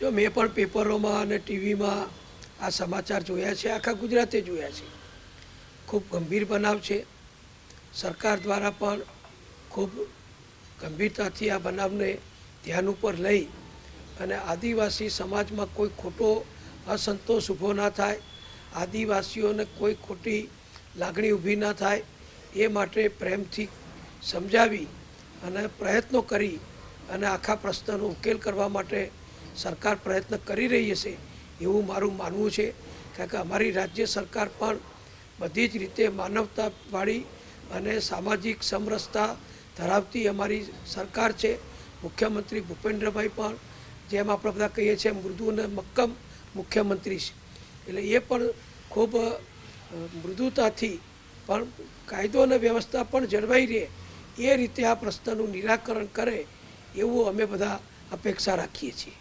જો મેં પણ પેપરોમાં અને ટીવીમાં આ સમાચાર જોયા છે, આખા ગુજરાતે જોયા છે. ખૂબ ગંભીર બનાવ છે. સરકાર દ્વારા પણ ખૂબ ગંભીરતાથી આ બનાવને ધ્યાન ઉપર લઈ અને આદિવાસી સમાજમાં કોઈ ખોટો અસંતોષ ઊભો ના થાય, આદિવાસીઓને કોઈ ખોટી લાગણી ઊભી ના થાય એ માટે પ્રેમથી સમજાવી અને પ્રયત્નો કરી અને આખા પ્રશ્નનો ઉકેલ કરવા માટે સરકાર પ્રયત્ન કરી રહી હશે એવું મારું માનવું છે. કારણ કે અમારી રાજ્ય સરકાર પણ બધી જ રીતે માનવતાવાળી અને સામાજિક સમરસતા ધરાવતી અમારી સરકાર છે. મુખ્યમંત્રી ભૂપેન્દ્રભાઈ પણ જેમ આપણે બધા કહીએ છીએ મૃદુ અને મક્કમ મુખ્યમંત્રી છે. એટલે એ પણ ખૂબ મૃદુતાથી પણ કાયદો અને વ્યવસ્થા પણ જળવાઈ રહે એ રીતે આ પ્રશ્નનું નિરાકરણ કરે એવું અમે બધા અપેક્ષા રાખીએ છીએ.